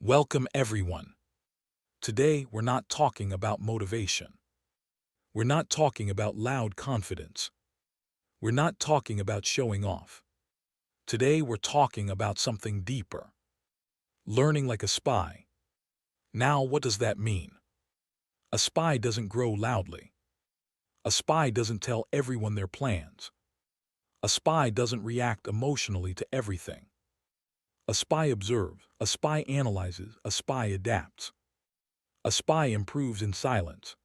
Welcome everyone. Today we're not talking about motivation. We're not talking about loud confidence. We're not talking about showing off. Today we're talking about something deeper. Learning like a spy. Now what does that mean? A spy doesn't grow loudly. A spy doesn't tell everyone their plans. A spy doesn't react emotionally to everything. A spy observes, a spy analyzes, a spy adapts. A spy improves in silence.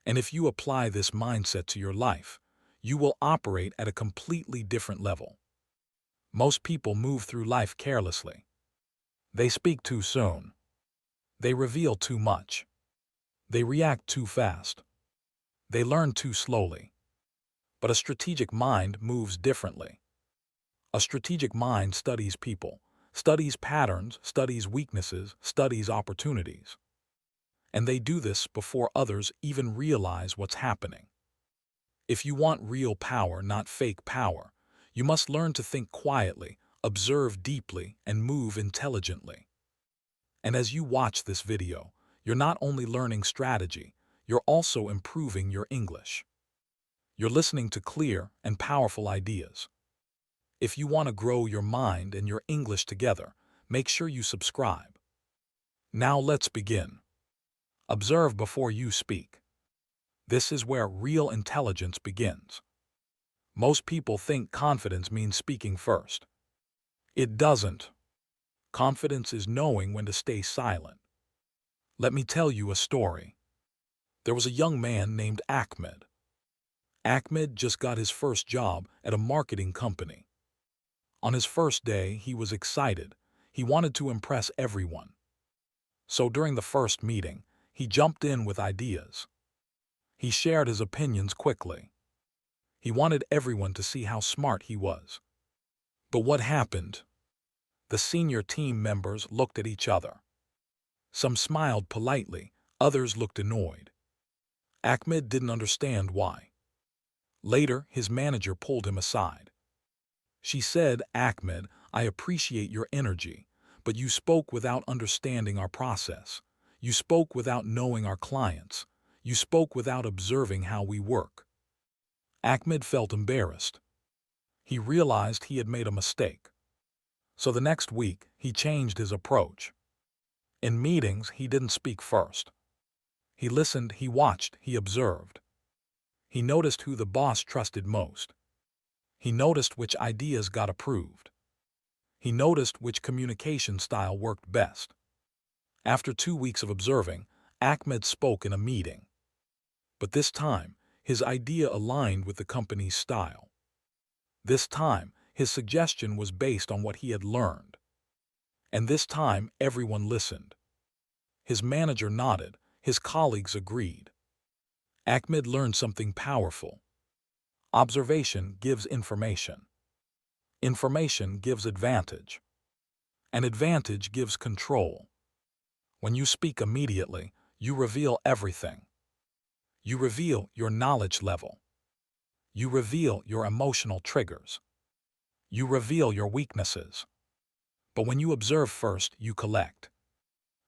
And if you apply this mindset to your life, you will operate at a completely different level. Most people move through life carelessly. They speak too soon. They reveal too much. They react too fast. They learn too slowly. But a strategic mind moves differently. A strategic mind studies people, studies patterns, studies weaknesses, studies opportunities. And they do this before others even realize what's happening. If you want real power, not fake power, you must learn to think quietly, observe deeply, and move intelligently. And as you watch this video, you're not only learning strategy, you're also improving your English. You're listening to clear and powerful ideas. If you want to grow your mind and your English together, make sure you subscribe. Now let's begin. Observe before you speak. This is where real intelligence begins. Most people think confidence means speaking first. It doesn't. Confidence is knowing when to stay silent. Let me tell you a story. There was a young man named Ahmed. Ahmed just got his first job at a marketing company. On his first day, he was excited. He wanted to impress everyone. So during the first meeting, he jumped in with ideas. He shared his opinions quickly. He wanted everyone to see how smart he was. But what happened? The senior team members looked at each other. Some smiled politely, others looked annoyed. Ahmed didn't understand why. Later, his manager pulled him aside. She said, "Ahmed, I appreciate your energy, but you spoke without understanding our process. You spoke without knowing our clients. You spoke without observing how we work." Ahmed felt embarrassed. He realized he had made a mistake. So the next week, he changed his approach. In meetings, he didn't speak first. He listened, he watched, he observed. He noticed who the boss trusted most. He noticed which ideas got approved. He noticed which communication style worked best. After 2 weeks of observing, Ahmed spoke in a meeting. But this time, his idea aligned with the company's style. This time, his suggestion was based on what he had learned. And this time, everyone listened. His manager nodded, his colleagues agreed. Ahmed learned something powerful. Observation gives information. Information gives advantage. And advantage gives control. When you speak immediately, you reveal everything. You reveal your knowledge level. You reveal your emotional triggers. You reveal your weaknesses. But when you observe first, you collect.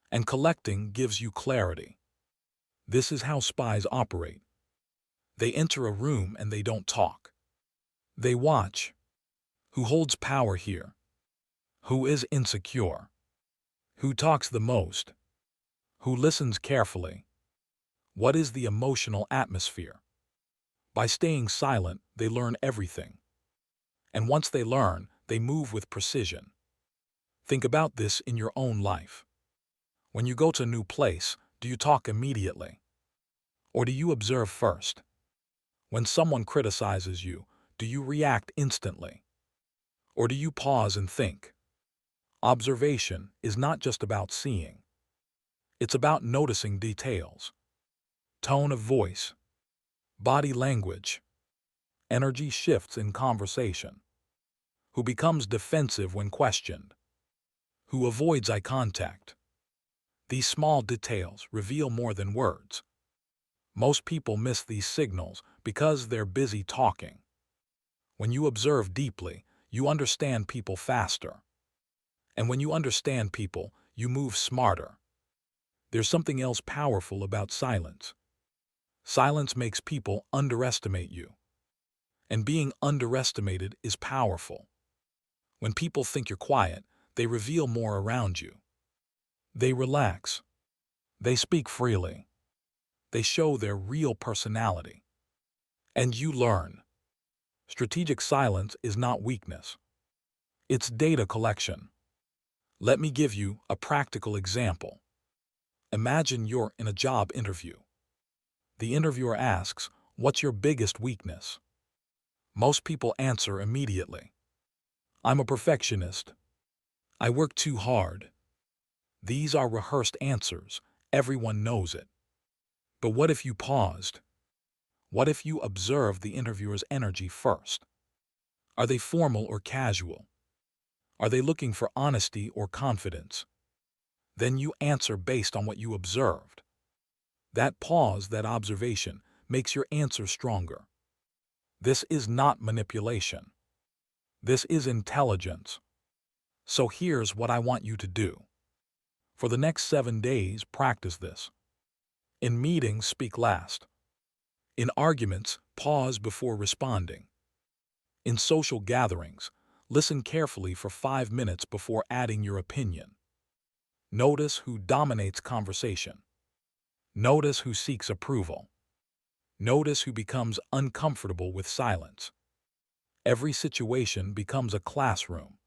And collecting gives you clarity. This is how spies operate. They enter a room and they don't talk. They watch. Who holds power here? Who is insecure? Who talks the most? Who listens carefully? What is the emotional atmosphere? By staying silent, they learn everything. And once they learn, they move with precision. Think about this in your own life. When you go to a new place, do you talk immediately? Or do you observe first? When someone criticizes you, do you react instantly? Or do you pause and think? Observation is not just about seeing. It's about noticing details. Tone of voice. Body language. Energy shifts in conversation. Who becomes defensive when questioned? Who avoids eye contact? These small details reveal more than words. Most people miss these signals because they're busy talking. When you observe deeply, you understand people faster. And when you understand people, You move smarter. There's something else powerful about silence. Silence makes people underestimate you. And being underestimated is powerful. When people think you're quiet, they reveal more around you. They relax. They speak freely. They show their real personality. And you learn. Strategic silence is not weakness. It's data collection. Let me give you a practical example. Imagine you're in a job interview. The interviewer asks, "What's your biggest weakness?" Most people answer immediately. "I'm a perfectionist. I work too hard." These are rehearsed answers. Everyone knows it. But what if you paused? What if you observed the interviewer's energy first? Are they formal or casual? Are they looking for honesty or confidence? Then you answer based on what you observed. That pause, that observation, makes your answer stronger. This is not manipulation. This is intelligence. So here's what I want you to do. For the next 7 days, practice this. In meetings, speak last. In arguments, pause before responding. In social gatherings, listen carefully for 5 minutes before adding your opinion. Notice who dominates conversation. Notice who seeks approval. Notice who becomes uncomfortable with silence. Every situation becomes a classroom,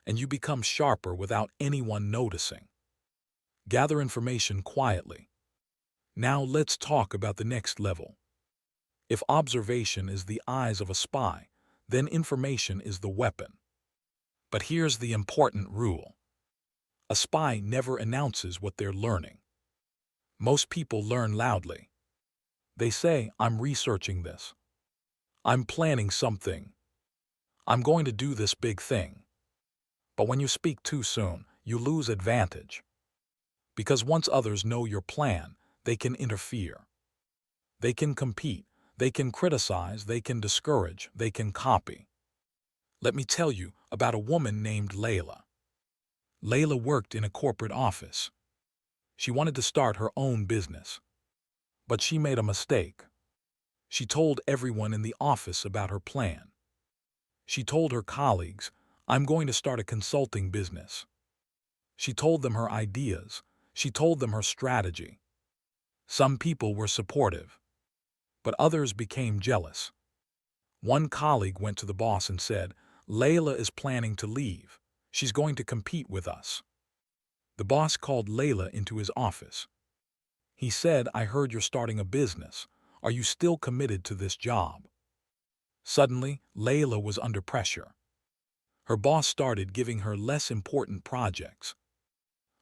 and you become sharper without anyone noticing. Gather information quietly. Now let's talk about the next level. If observation is the eyes of a spy, then information is the weapon. But here's the important rule. A spy never announces what they're learning. Most people learn loudly. They say, "I'm researching this. I'm planning something. I'm going to do this big thing." But when you speak too soon, you lose advantage. Because once others know your plan, they can interfere. They can compete. They can criticize. They can discourage. They can copy. Let me tell you about a woman named Layla. Layla worked in a corporate office. She wanted to start her own business. But she made a mistake. She told everyone in the office about her plan. She told her colleagues, "I'm going to start a consulting business." She told them her ideas. She told them her strategy. Some people were supportive, but others became jealous. One colleague went to the boss and said, "Layla is planning to leave. She's going to compete with us." The boss called Layla into his office. He said, "I heard you're starting a business. Are you still committed to this job?" Suddenly, Layla was under pressure. Her boss started giving her less important projects.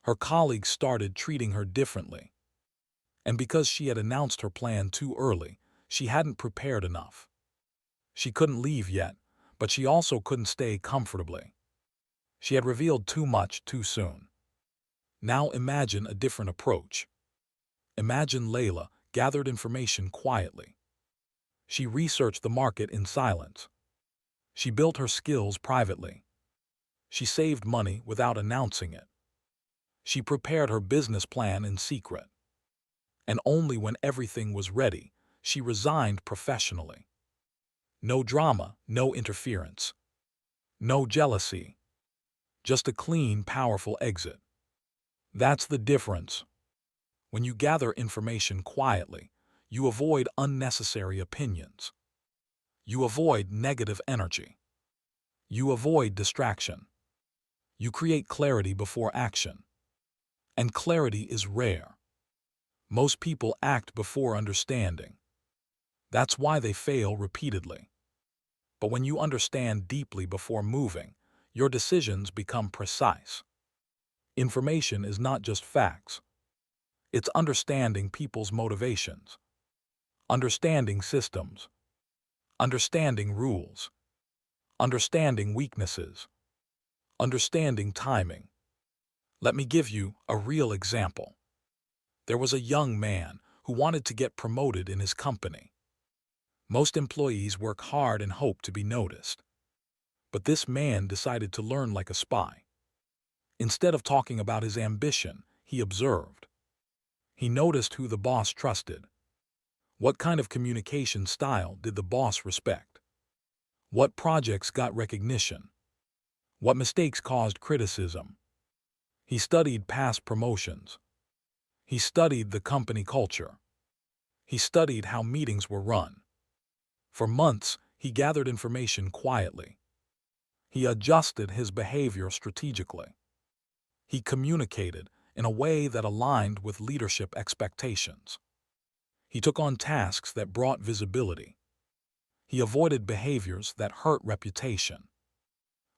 Her colleagues started treating her differently. And because she had announced her plan too early, she hadn't prepared enough. She couldn't leave yet, but she also couldn't stay comfortably. She had revealed too much too soon. Now imagine a different approach. Imagine Layla gathered information quietly. She researched the market in silence. She built her skills privately. She saved money without announcing it. She prepared her business plan in secret. And only when everything was ready, she resigned professionally. No drama, no interference. No jealousy. Just a clean, powerful exit. That's the difference. When you gather information quietly, you avoid unnecessary opinions. You avoid negative energy. You avoid distraction. You create clarity before action. And clarity is rare. Most people act before understanding. That's why they fail repeatedly. But when you understand deeply before moving, your decisions become precise. Information is not just facts. It's understanding people's motivations, understanding systems, understanding rules, understanding weaknesses, understanding timing. Let me give you a real example. There was a young man who wanted to get promoted in his company. Most employees work hard and hope to be noticed. But this man decided to learn like a spy. Instead of talking about his ambition, he observed. He noticed who the boss trusted. What kind of communication style did the boss respect? What projects got recognition? What mistakes caused criticism? He studied past promotions. He studied the company culture. He studied how meetings were run. For months, he gathered information quietly. He adjusted his behavior strategically. He communicated in a way that aligned with leadership expectations. He took on tasks that brought visibility. He avoided behaviors that hurt reputation.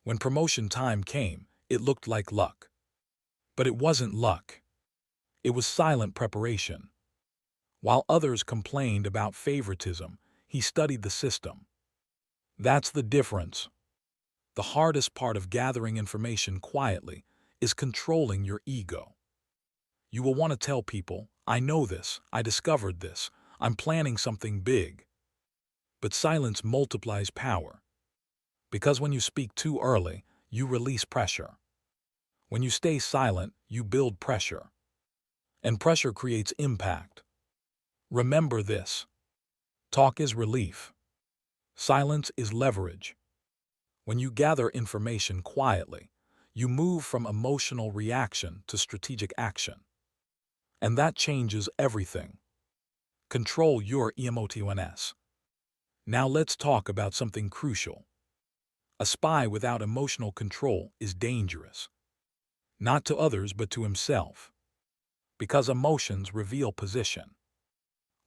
When promotion time came, it looked like luck. But it wasn't luck. It was silent preparation. While others complained about favoritism, he studied the system. That's the difference. The hardest part of gathering information quietly is controlling your ego. You will want to tell people, I know this, I discovered this, I'm planning something big. But silence multiplies power. Because when you speak too early, you release pressure. When you stay silent, you build pressure. And pressure creates impact. Remember this. Talk is relief. Silence is leverage. When you gather information quietly, you move from emotional reaction to strategic action. And that changes everything. Control your emotions. Now let's talk about something crucial. A spy without emotional control is dangerous. Not to others but to himself. Because emotions reveal position.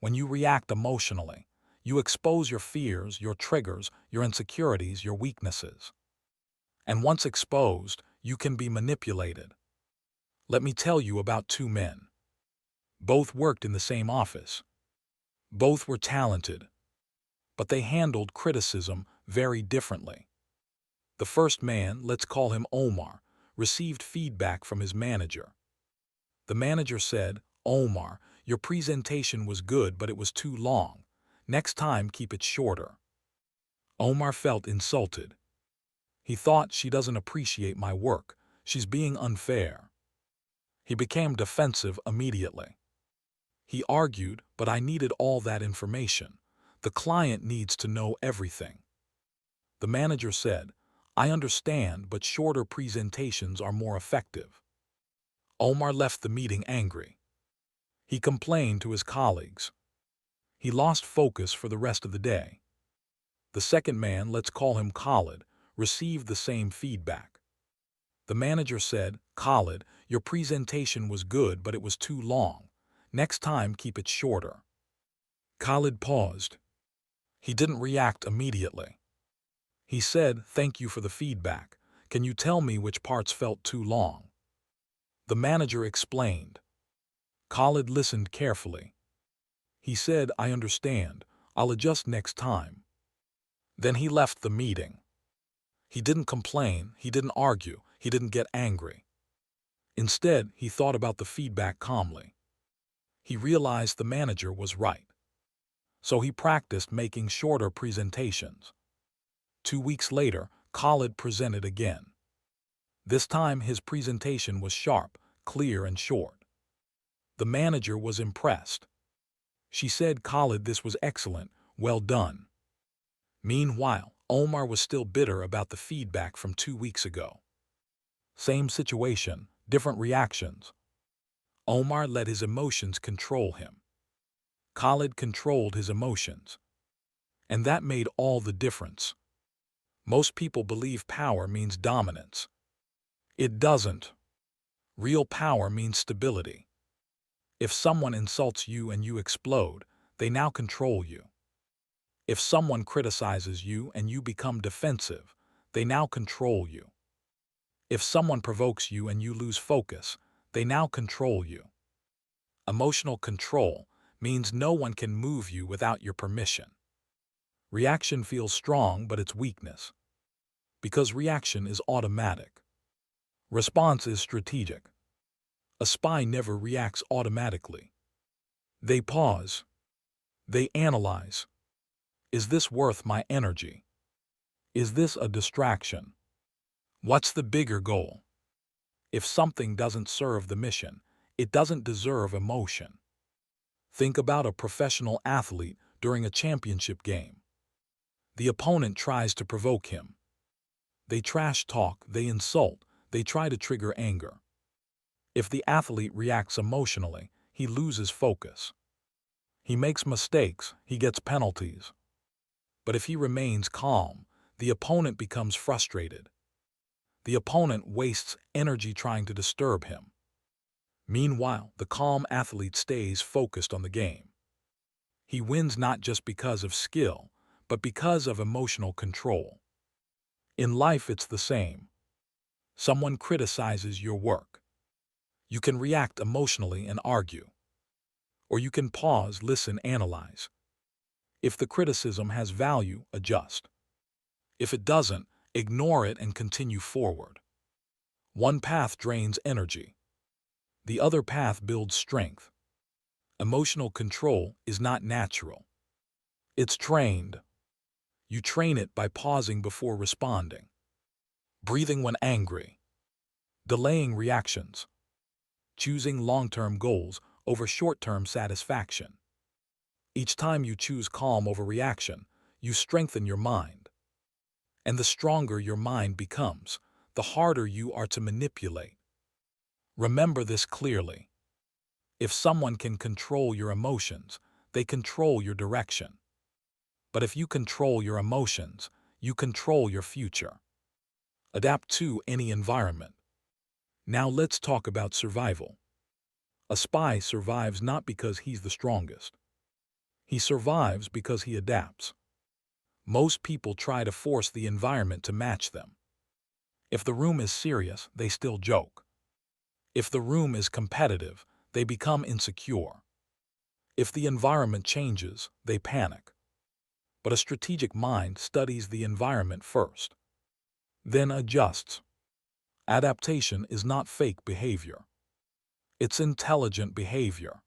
When you react emotionally, you expose your fears, your triggers, your insecurities, your weaknesses. And once exposed, you can be manipulated. Let me tell you about two men. Both worked in the same office. Both were talented. But they handled criticism very differently. The first man, let's call him Omar, received feedback from his manager. The manager said, Omar, your presentation was good, but it was too long. Next time, keep it shorter. Omar felt insulted. He thought, she doesn't appreciate my work. She's being unfair. He became defensive immediately. He argued, but I needed all that information. The client needs to know everything. The manager said, I understand, but shorter presentations are more effective. Omar left the meeting angry. He complained to his colleagues. He lost focus for the rest of the day. The second man, let's call him Khalid, received the same feedback. The manager said, Khalid, your presentation was good, but it was too long. Next time, keep it shorter. Khalid paused. He didn't react immediately. He said, thank you for the feedback. Can you tell me which parts felt too long? The manager explained. Khalid listened carefully. He said, I understand. I'll adjust next time. Then he left the meeting. He didn't complain, he didn't argue, he didn't get angry. Instead, he thought about the feedback calmly. He realized the manager was right. So he practiced making shorter presentations. 2 weeks later, Khalid presented again. This time his presentation was sharp, clear, and short. The manager was impressed. She said, Khalid, this was excellent, well done. Meanwhile, Omar was still bitter about the feedback from 2 weeks ago. Same situation, different reactions. Omar let his emotions control him. Khalid controlled his emotions. And that made all the difference. Most people believe power means dominance. It doesn't. Real power means stability. If someone insults you and you explode, they now control you. If someone criticizes you and you become defensive, they now control you. If someone provokes you and you lose focus, they now control you. Emotional control means no one can move you without your permission. Reaction feels strong, but it's weakness. Because reaction is automatic. Response is strategic. A spy never reacts automatically. They pause. They analyze. Is this worth my energy? Is this a distraction? What's the bigger goal? If something doesn't serve the mission, it doesn't deserve emotion. Think about a professional athlete during a championship game. The opponent tries to provoke him. They trash talk, they insult, they try to trigger anger. If the athlete reacts emotionally, he loses focus. He makes mistakes, he gets penalties. But if he remains calm, the opponent becomes frustrated. The opponent wastes energy trying to disturb him. Meanwhile, the calm athlete stays focused on the game. He wins not just because of skill, but because of emotional control. In life, it's the same. Someone criticizes your work. You can react emotionally and argue. Or you can pause, listen, analyze. If the criticism has value, adjust. If it doesn't, ignore it and continue forward. One path drains energy. The other path builds strength. Emotional control is not natural. It's trained. You train it by pausing before responding, breathing when angry, delaying reactions, choosing long-term goals over short-term satisfaction. Each time you choose calm over reaction, you strengthen your mind. And the stronger your mind becomes, the harder you are to manipulate. Remember this clearly. If someone can control your emotions, they control your direction. But if you control your emotions, you control your future. Adapt to any environment. Now let's talk about survival. A spy survives not because he's the strongest. He survives because he adapts. Most people try to force the environment to match them. If the room is serious, they still joke. If the room is competitive, they become insecure. If the environment changes, they panic. But a strategic mind studies the environment first, then adjusts. Adaptation is not fake behavior. It's intelligent behavior.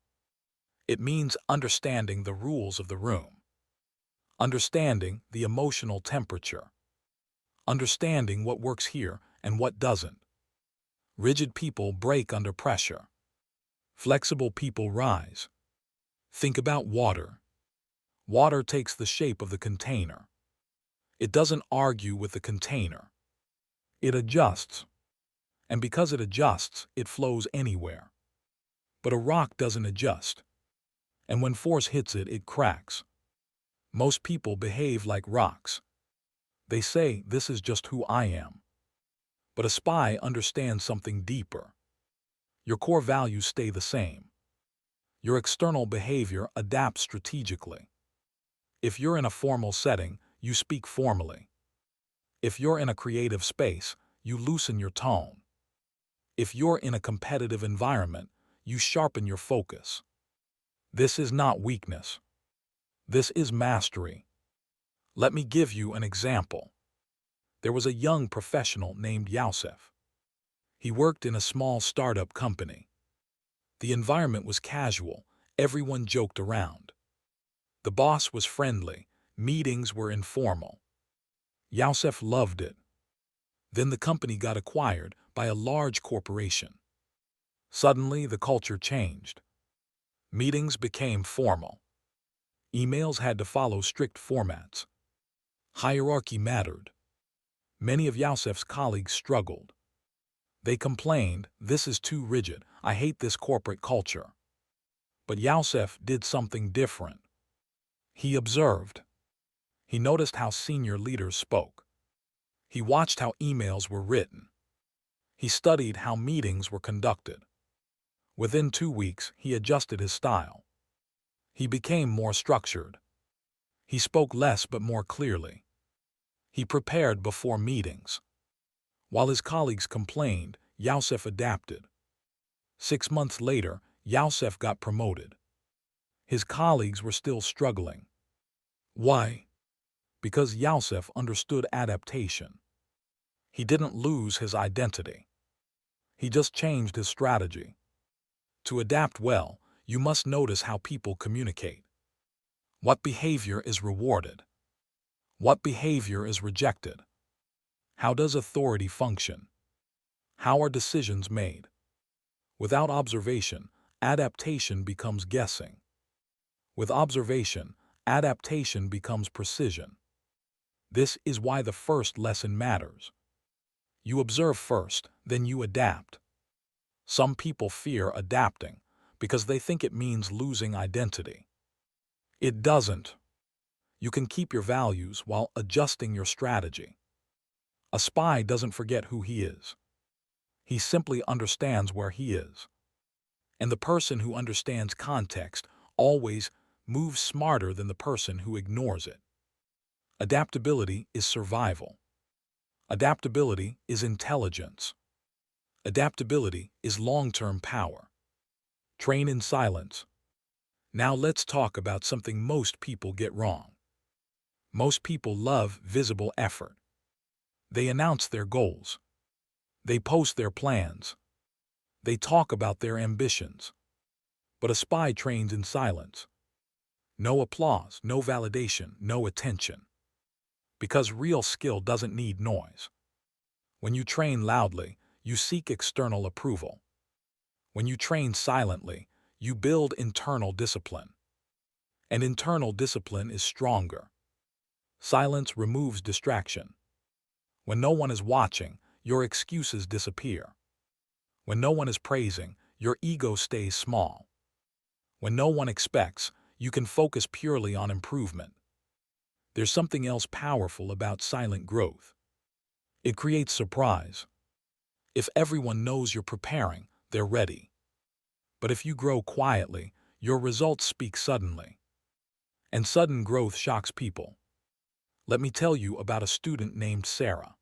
It means understanding the rules of the room, understanding the emotional temperature, understanding what works here and what doesn't. Rigid people break under pressure. Flexible people rise. Think about water. Water takes the shape of the container. It doesn't argue with the container. It adjusts. And because it adjusts, it flows anywhere. But a rock doesn't adjust. And when force hits it, it cracks. Most people behave like rocks. They say, "This is just who I am." But a spy understands something deeper. Your core values stay the same. Your external behavior adapts strategically. If you're in a formal setting, you speak formally. If you're in a creative space, you loosen your tone. If you're in a competitive environment, you sharpen your focus. This is not weakness. This is mastery. Let me give you an example. There was a young professional named Yosef. He worked in a small startup company. The environment was casual, everyone joked around. The boss was friendly, meetings were informal. Yosef loved it. Then the company got acquired by a large corporation. Suddenly, the culture changed. Meetings became formal. Emails had to follow strict formats. Hierarchy mattered. Many of Yosef's colleagues struggled. They complained, "This is too rigid, I hate this corporate culture." But Yosef did something different. He observed. He noticed how senior leaders spoke. He watched how emails were written. He studied how meetings were conducted. Within 2 weeks, he adjusted his style. He became more structured. He spoke less but more clearly. He prepared before meetings. While his colleagues complained, Yosef adapted. 6 months later, Yosef got promoted. His colleagues were still struggling. Why? Because Yosef understood adaptation. He didn't lose his identity. He just changed his strategy. To adapt well, you must notice how people communicate. What behavior is rewarded? What behavior is rejected? How does authority function? How are decisions made? Without observation, adaptation becomes guessing. With observation, adaptation becomes precision. This is why the first lesson matters. You observe first, then you adapt. Some people fear adapting because they think it means losing identity. It doesn't. You can keep your values while adjusting your strategy. A spy doesn't forget who he is. He simply understands where he is. And the person who understands context always moves smarter than the person who ignores it. Adaptability is survival. Adaptability is intelligence. Adaptability is long-term power. Train in silence. Now let's talk about something most people get wrong. Most people love visible effort. They announce their goals. They post their plans. They talk about their ambitions. But a spy trains in silence. No applause, no validation, no attention. Because real skill doesn't need noise. When you train loudly, you seek external approval. When you train silently, you build internal discipline. And internal discipline is stronger. Silence removes distraction. When no one is watching, your excuses disappear. When no one is praising, your ego stays small. When no one expects, you can focus purely on improvement. There's something else powerful about silent growth. It creates surprise. If everyone knows you're preparing, they're ready. But if you grow quietly, your results speak suddenly. And sudden growth shocks people. Let me tell you about a student named Sarah.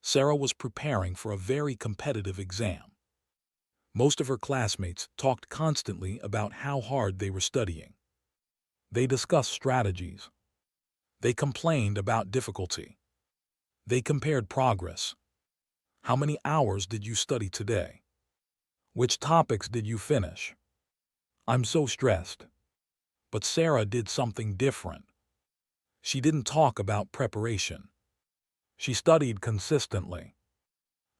Sarah was preparing for a very competitive exam. Most of her classmates talked constantly about how hard they were studying. They discussed strategies. They complained about difficulty. They compared progress. How many hours did you study today? Which topics did you finish? I'm so stressed. But Sarah did something different. She didn't talk about preparation. She studied consistently.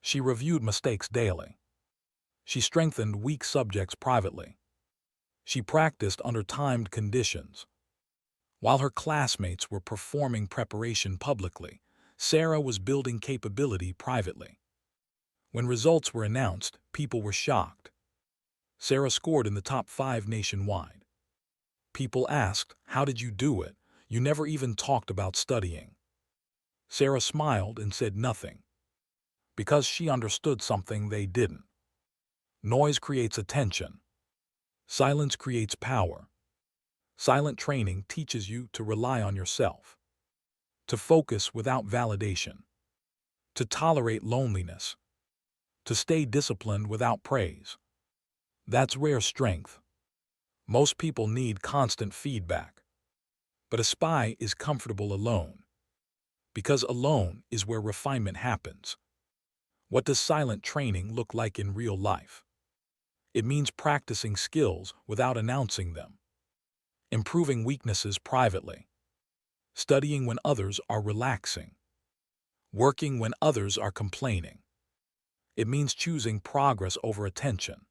She reviewed mistakes daily. She strengthened weak subjects privately. She practiced under timed conditions. While her classmates were performing preparation publicly, Sarah was building capability privately. When results were announced, people were shocked. Sarah scored in the top 5 nationwide. People asked, "How did you do it? You never even talked about studying." Sarah smiled and said nothing. Because she understood something they didn't. Noise creates attention. Silence creates power. Silent training teaches you to rely on yourself, to focus without validation, to tolerate loneliness, to stay disciplined without praise. That's rare strength. Most people need constant feedback. But a spy is comfortable alone. Because alone is where refinement happens. What does silent training look like in real life? It means practicing skills without announcing them. Improving weaknesses privately. Studying when others are relaxing. Working when others are complaining. It means choosing progress over attention.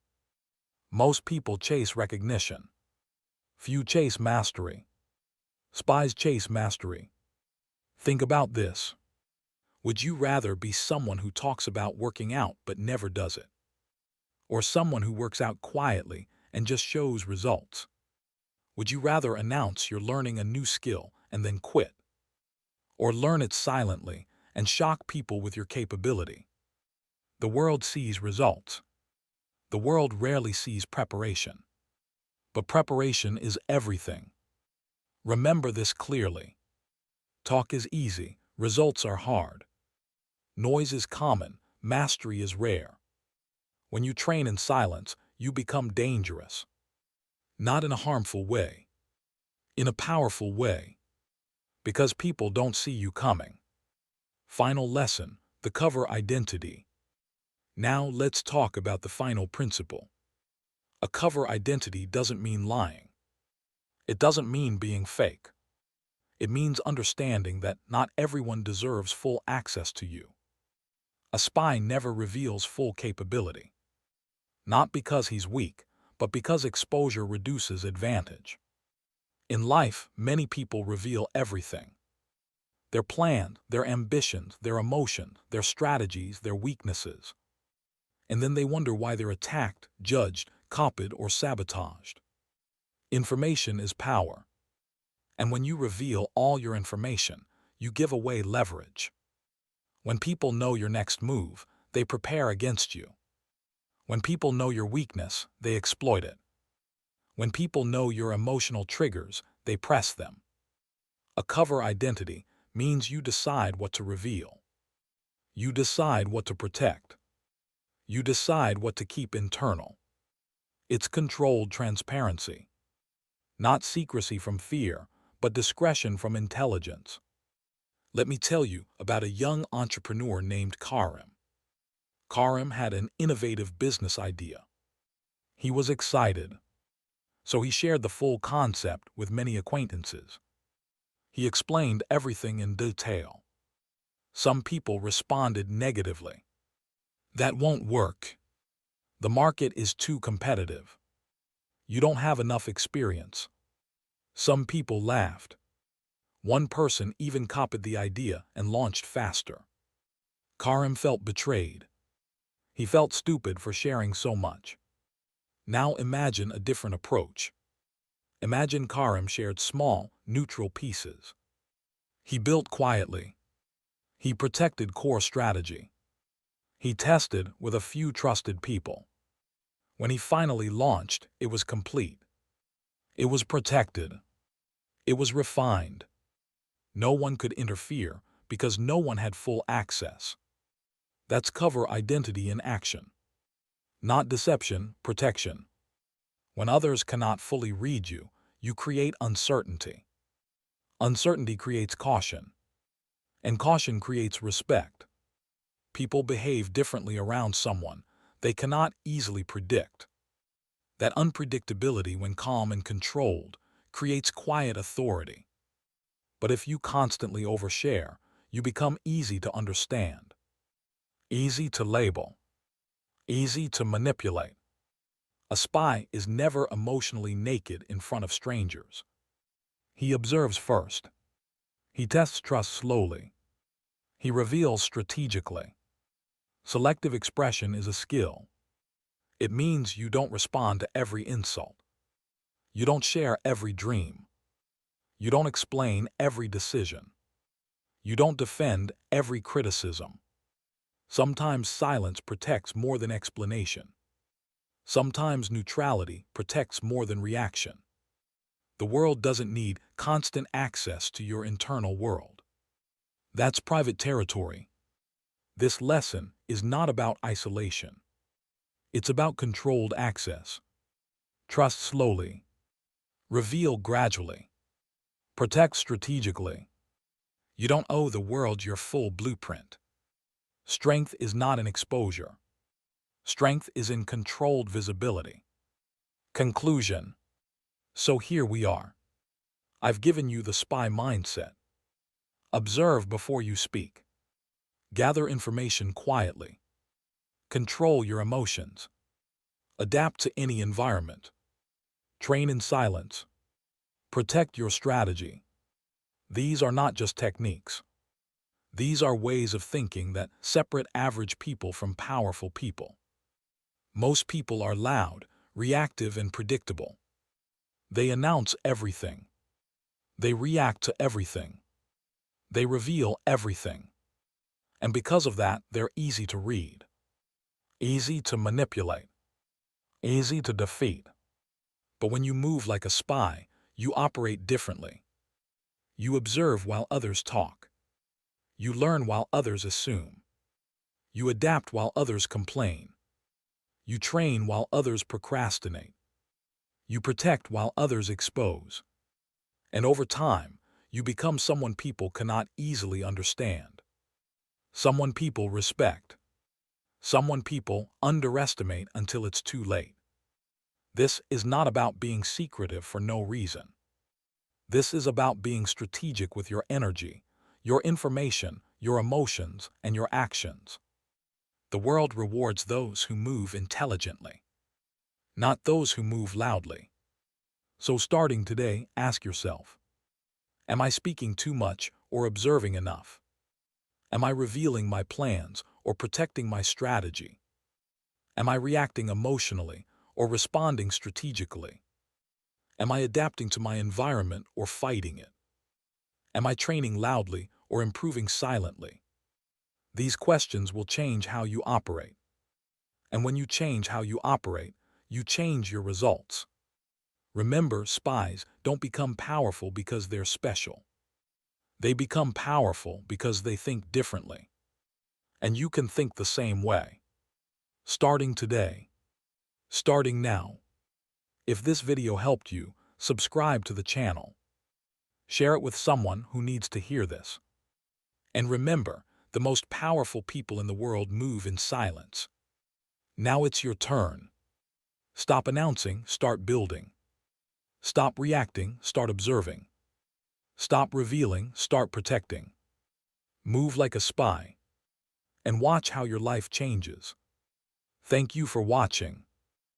Most people chase recognition. Few chase mastery. Spies chase mastery. Think about this. Would you rather be someone who talks about working out but never does it? Or someone who works out quietly and just shows results? Would you rather announce you're learning a new skill and then quit? Or learn it silently and shock people with your capability? The world sees results. The world rarely sees preparation. But preparation is everything. Remember this clearly. Talk is easy, results are hard. Noise is common, mastery is rare. When you train in silence, you become dangerous. Not in a harmful way. In a powerful way. Because people don't see you coming. Final lesson, the cover identity. Now let's talk about the final principle. A cover identity doesn't mean lying. It doesn't mean being fake. It means understanding that not everyone deserves full access to you. A spy never reveals full capability. Not because he's weak, but because exposure reduces advantage. In life, many people reveal everything. Their plan, their ambitions, their emotions, their strategies, their weaknesses. And then they wonder why they're attacked, judged, copied, or sabotaged. Information is power. And when you reveal all your information, you give away leverage. When people know your next move, they prepare against you. When people know your weakness, they exploit it. When people know your emotional triggers, they press them. A cover identity means you decide what to reveal. You decide what to protect. You decide what to keep internal. It's controlled transparency. Not secrecy from fear, but discretion from intelligence. Let me tell you about a young entrepreneur named Karim. Karim had an innovative business idea. He was excited, so he shared the full concept with many acquaintances. He explained everything in detail. Some people responded negatively. That won't work. The market is too competitive. You don't have enough experience. Some people laughed. One person even copied the idea and launched faster. Karim felt betrayed. He felt stupid for sharing so much. Now imagine a different approach. Imagine Karim shared small, neutral pieces. He built quietly. He protected core strategy. He tested with a few trusted people. When he finally launched, it was complete. It was protected. It was refined. No one could interfere because no one had full access. That's cover identity in action. Not deception, protection. When others cannot fully read you, you create uncertainty. Uncertainty creates caution. And caution creates respect. People behave differently around someone they cannot easily predict. That unpredictability, when calm and controlled, creates quiet authority. But if you constantly overshare, you become easy to understand, easy to label, easy to manipulate. A spy is never emotionally naked in front of strangers. He observes first. He tests trust slowly. He reveals strategically. Selective expression is a skill. It means you don't respond to every insult. You don't share every dream. You don't explain every decision. You don't defend every criticism. Sometimes silence protects more than explanation. Sometimes neutrality protects more than reaction. The world doesn't need constant access to your internal world. That's private territory. This lesson is not about isolation. It's about controlled access. Trust slowly. Reveal gradually. Protect strategically. You don't owe the world your full blueprint. Strength is not in exposure. Strength is in controlled visibility. Conclusion. So here we are. I've given you the spy mindset. Observe before you speak. Gather information quietly. Control your emotions. Adapt to any environment. Train in silence. Protect your strategy. These are not just techniques. These are ways of thinking that separate average people from powerful people. Most people are loud, reactive, and predictable. They announce everything. They react to everything. They reveal everything. And because of that, they're easy to read, easy to manipulate, easy to defeat. But when you move like a spy, you operate differently. You observe while others talk. You learn while others assume. You adapt while others complain. You train while others procrastinate. You protect while others expose. And over time, you become someone people cannot easily understand. Someone people respect. Someone people underestimate until it's too late. This is not about being secretive for no reason. This is about being strategic with your energy, your information, your emotions, and your actions. The world rewards those who move intelligently, not those who move loudly. So starting today, ask yourself, am I speaking too much or observing enough? Am I revealing my plans or protecting my strategy? Am I reacting emotionally or responding strategically? Am I adapting to my environment or fighting it? Am I training loudly or improving silently? These questions will change how you operate. And when you change how you operate, you change your results. Remember, spies don't become powerful because they're special. They become powerful because they think differently. And you can think the same way. Starting today. Starting now. If this video helped you, subscribe to the channel. Share it with someone who needs to hear this. And remember, the most powerful people in the world move in silence. Now it's your turn. Stop announcing, start building. Stop reacting, start observing. Stop revealing, start protecting. Move like a spy. And watch how your life changes. Thank you for watching.